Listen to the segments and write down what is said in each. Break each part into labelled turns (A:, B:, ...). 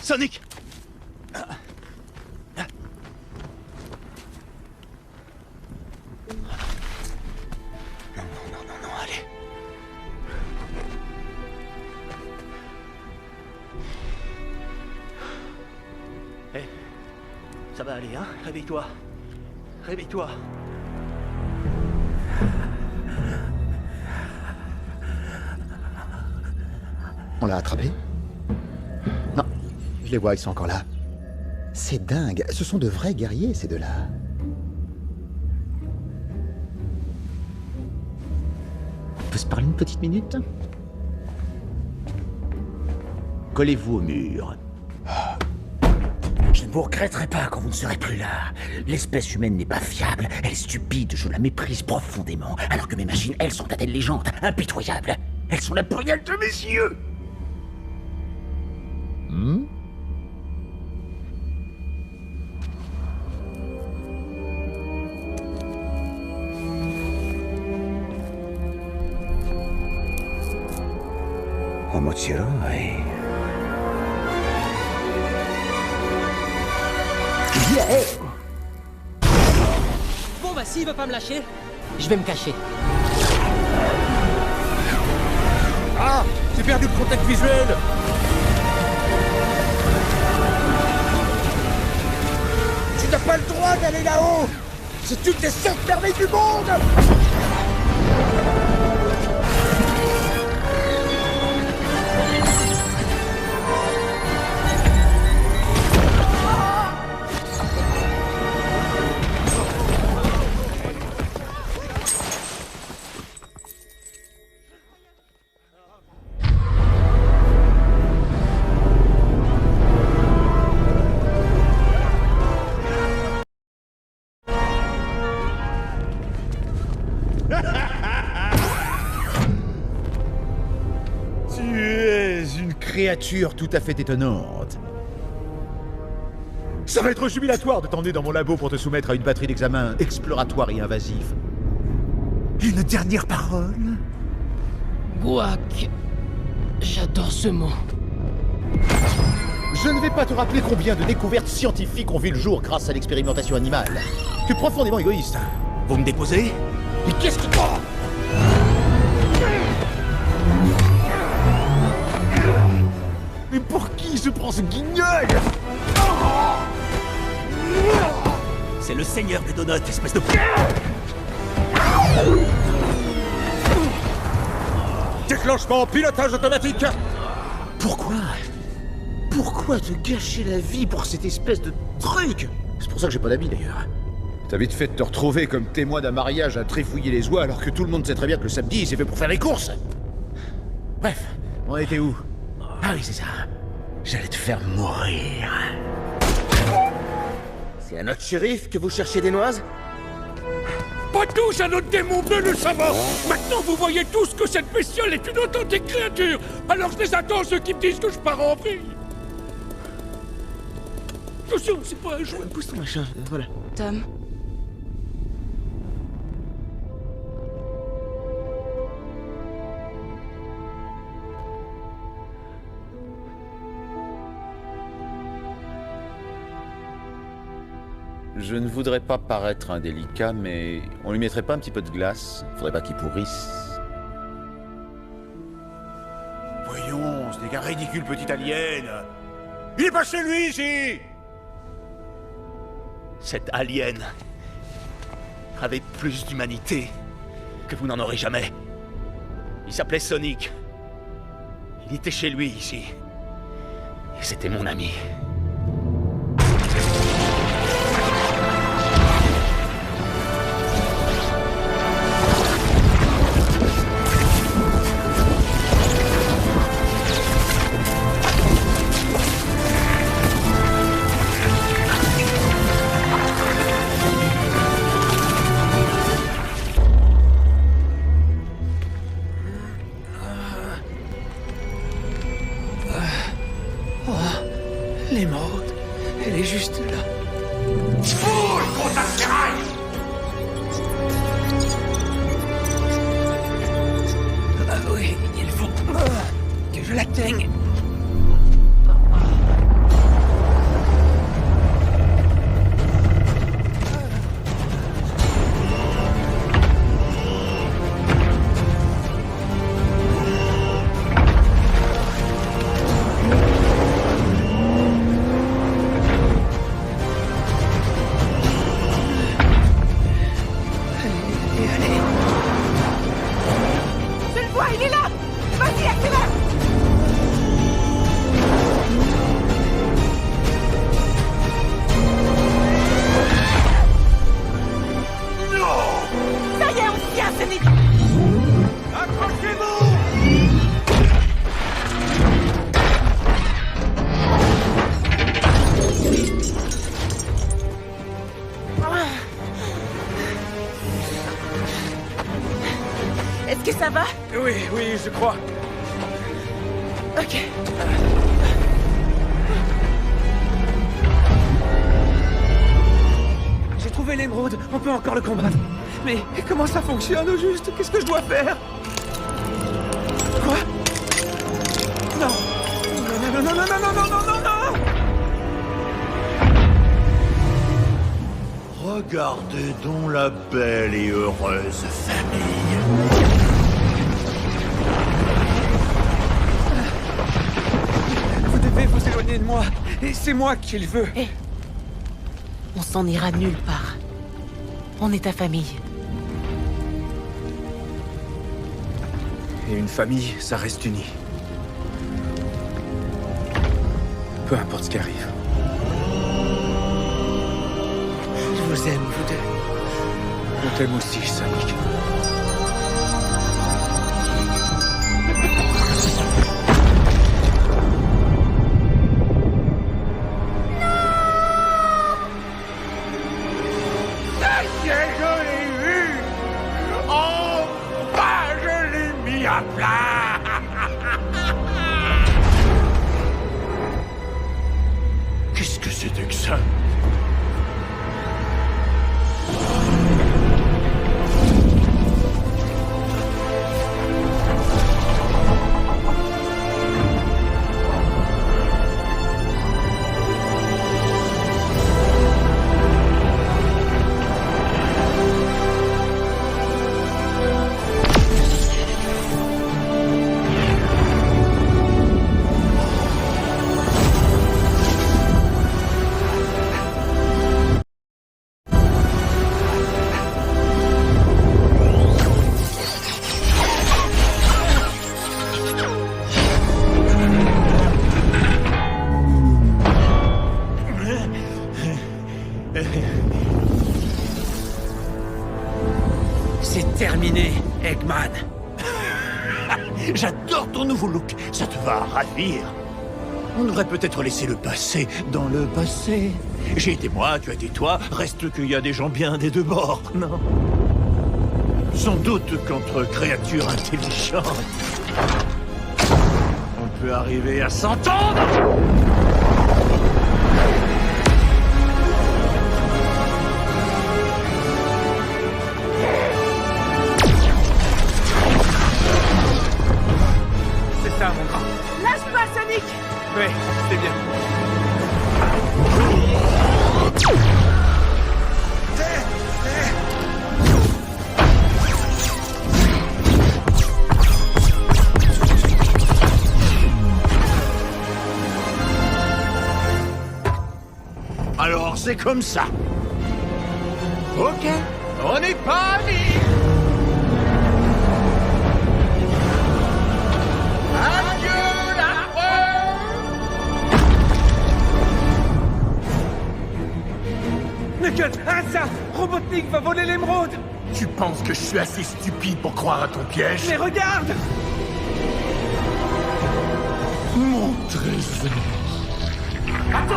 A: Sonic! Non, allez. Hé, ça va aller, hein? Réveille-toi. Réveille-toi.
B: On l'a attrapé? Non, je les vois, ils sont encore là. C'est dingue, ce sont de vrais guerriers, ces deux-là. On peut se parler une petite minute? Collez-vous au mur. Je ne vous regretterai pas quand vous ne serez plus là. L'espèce humaine n'est pas fiable, elle est stupide, je la méprise profondément. Alors que mes machines, elles, sont intelligentes, impitoyables. Elles sont la bruyale de mes yeux.
C: Bon bah s'il veut pas me lâcher, je vais me cacher.
D: Ah, j'ai perdu le contact visuel. Tu n'as pas le droit d'aller là-haut. C'est une des 7 merveilles du monde.
B: Créature tout à fait étonnante. Ça va être jubilatoire de t'emmener dans mon labo pour te soumettre à une batterie d'examens exploratoires et invasifs. Une dernière parole?
C: Gouac. J'adore ce mot.
B: Je ne vais pas te rappeler combien de découvertes scientifiques ont vu le jour grâce à l'expérimentation animale. Tu es profondément égoïste.
A: Vous me déposez?
B: Mais qu'est-ce que... Oh! Mais pour qui se prend ce guignol?
A: C'est le seigneur des donuts, espèce de...
D: Déclenchement, pilotage automatique.
B: Pourquoi? Pourquoi te gâcher la vie pour cette espèce de truc? C'est pour ça que j'ai pas d'amis d'ailleurs. T'as vite fait de te retrouver comme témoin d'un mariage à trifouiller les oies alors que tout le monde sait très bien que le samedi c'est fait pour faire les courses. Bref, on était où? Ah oui, c'est ça. J'allais te faire mourir.
E: C'est à notre shérif que vous cherchez des noises?
D: Pas tous à notre démon bleu le savant. Maintenant vous voyez tous que cette bestiole est une authentique créature. Alors je les attends ceux qui me disent que je pars en vrille. Attention, c'est pas un jouet.
E: Pousse ton machin, voilà.
F: Tom.
G: Je ne voudrais pas paraître indélicat, mais on lui mettrait pas un petit peu de glace? Faudrait pas qu'il pourrisse.
D: Voyons, ce n'est qu'un ridicule petit alien. Il est pas chez lui ici.
A: Cet alien avait plus d'humanité que vous n'en aurez jamais. Il s'appelait Sonic. Il était chez lui ici. Et c'était mon ami.
C: L'émeraude, elle est juste là. Ah oui, il faut que je l'atteigne.
F: va?
D: Oui, je crois.
F: Ok.
C: J'ai trouvé l'émeraude, on peut encore le combattre. Mais comment ça fonctionne au juste? Qu'est-ce que je dois faire? Quoi? Non. Non, non, non, non, non, non, non, non, non, non!
B: Regardez donc la belle et heureuse famille.
C: Vous devez vous éloigner de moi. Et c'est moi qui le veux.
F: Hé. On s'en ira nulle part. On est ta famille.
C: Et une famille, ça reste uni. Peu importe ce qui arrive. Je vous aime, vous deux. On t'aime aussi, Sonic.
D: Je l'ai eu. Enfin, je l'ai mis à plat.
B: Qu'est-ce que c'était que ça?
C: C'est terminé, Eggman.
B: J'adore ton nouveau look, ça te va ravir. On devrait peut-être laisser le passé dans le passé. J'ai été moi, tu as été toi, reste qu'il y a des gens bien des deux bords, non? Sans doute qu'entre créatures intelligentes, on peut arriver à s'entendre.
C: C'est ça, mon grand.
F: Lâche pas, Sonic!
C: Oui, c'est bien.
B: Alors c'est comme ça. Ok, on n'est pas amis. Adieu la
C: Knuckles, arrête ça! Robotnik va voler l'émeraude!
B: Tu penses que je suis assez stupide pour croire à ton piège?
C: Mais regarde!
B: Mon trésor.
D: Attends!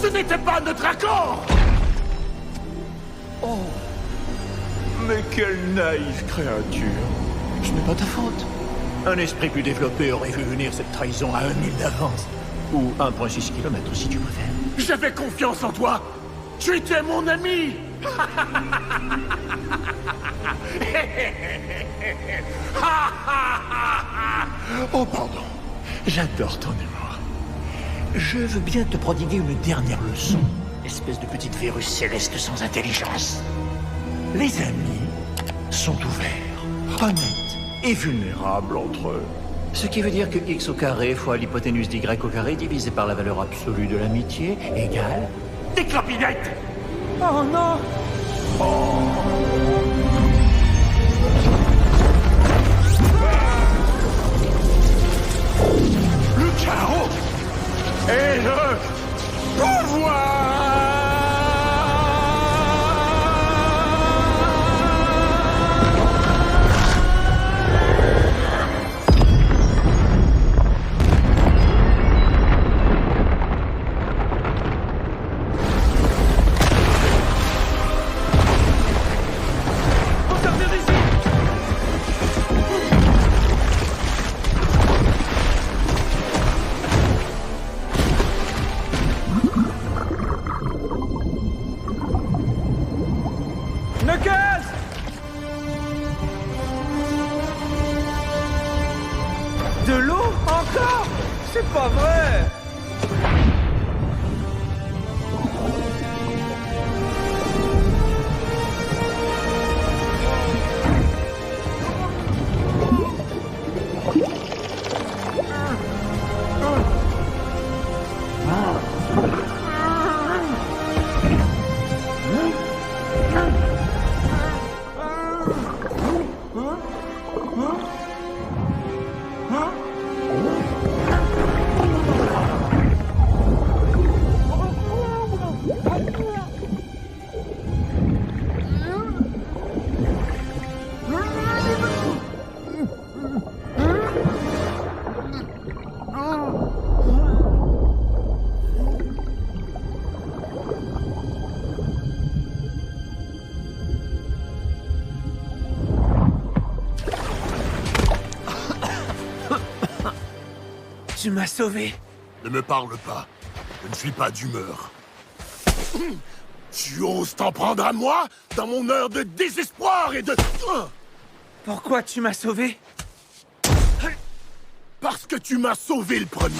D: Ce n'était pas notre accord!
B: Oh, mais quelle naïve créature. Ce n'est pas ta faute. Un esprit plus développé aurait vu venir cette trahison à 1 000 d'avance. Ou 1,6 km si tu préfères.
D: J'avais confiance en toi! Tu étais mon ami!
B: Oh, pardon. J'adore ton humour. Je veux bien te prodiguer une dernière leçon. Espèce de petite virus céleste sans intelligence. Les amis sont ouverts, honnêtes et vulnérables entre eux. Ce qui veut dire que x au carré fois l'hypoténuse d'y au carré divisé par la valeur absolue de l'amitié égale...
D: Des clopinettes!
C: Oh non!
B: Le chaos et le pouvoir.
C: C'est pas vrai! Tu m'as sauvé.
D: Ne me parle pas. Je ne suis pas d'humeur. Tu oses t'en prendre à moi dans mon heure de désespoir et de...
C: Pourquoi tu m'as sauvé?
D: Parce que tu m'as sauvé le premier.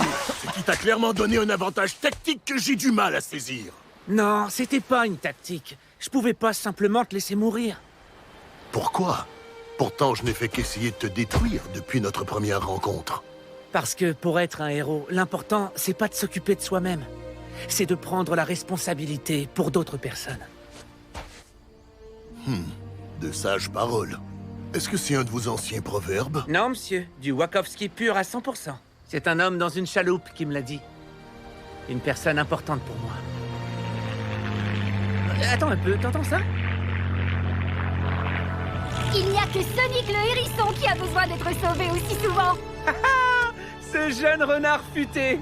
D: Ce qui t'a clairement donné un avantage tactique que j'ai du mal à saisir.
C: Non, c'était pas une tactique. Je pouvais pas simplement te laisser mourir.
D: Pourquoi? Pourtant, je n'ai fait qu'essayer de te détruire depuis notre première rencontre.
C: Parce que pour être un héros, l'important, c'est pas de s'occuper de soi-même. C'est de prendre la responsabilité pour d'autres personnes.
D: De sages paroles. Est-ce que c'est un de vos anciens proverbes?
C: Non, monsieur. Du Wachowski pur à 100%. C'est un homme dans une chaloupe qui me l'a dit. Une personne importante pour moi. Attends un peu, t'entends ça?
H: Il n'y a que Sonic le hérisson qui a besoin d'être sauvé aussi souvent.
C: Ce jeune renard futé!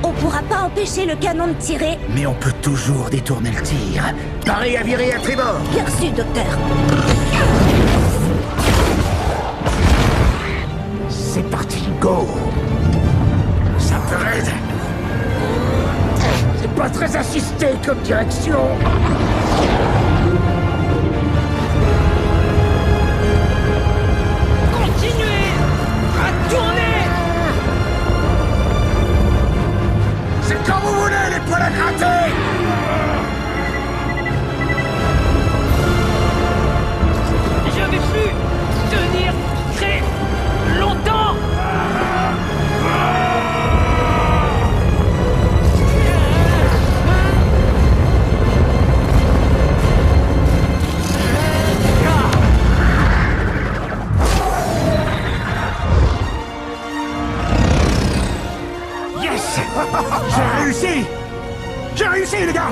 H: On pourra pas empêcher le canon de tirer.
B: Mais on peut toujours détourner le tir. Pareil à virer à tribord.
H: Bien reçu, docteur.
B: C'est parti, go. Ça peut raide. C'est pas très assisté comme direction.
C: Continuez à tourner!
B: C'est quand vous voulez, les poils à gratter.
C: Je vais plus tenir très longtemps!
B: Yes. J'ai réussi. J'ai réussi, les gars.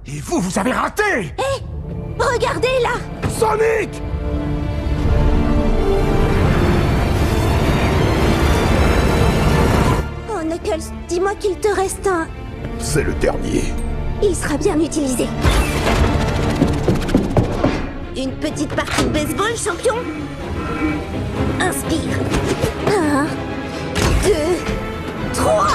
B: Et vous, vous avez raté.
H: Regardez là.
B: Sonic.
H: Oh, Knuckles, dis-moi qu'il te reste un...
D: C'est le dernier.
H: Il sera bien utilisé. Une petite partie de baseball, champion. Inspire. 1, 2, 3.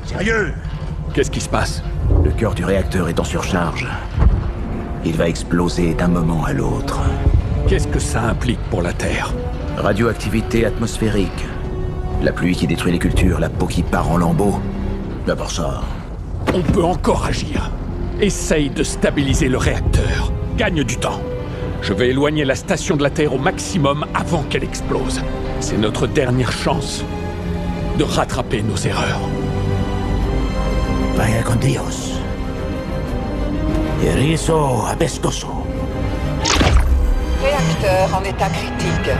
B: Sérieux?
D: Qu'est-ce qui se passe?
B: Le cœur du réacteur est en surcharge. Il va exploser d'un moment à l'autre.
D: Qu'est-ce que ça implique pour la Terre?
B: Radioactivité atmosphérique. La pluie qui détruit les cultures, la peau qui part en lambeaux. D'abord ça.
D: On peut encore agir. Essaye de stabiliser le réacteur. Gagne du temps. Je vais éloigner la station de la Terre au maximum avant qu'elle explose. C'est notre dernière chance de rattraper nos erreurs.
B: Vaya con Dios. Erizo apestoso.
I: Réacteur en état critique.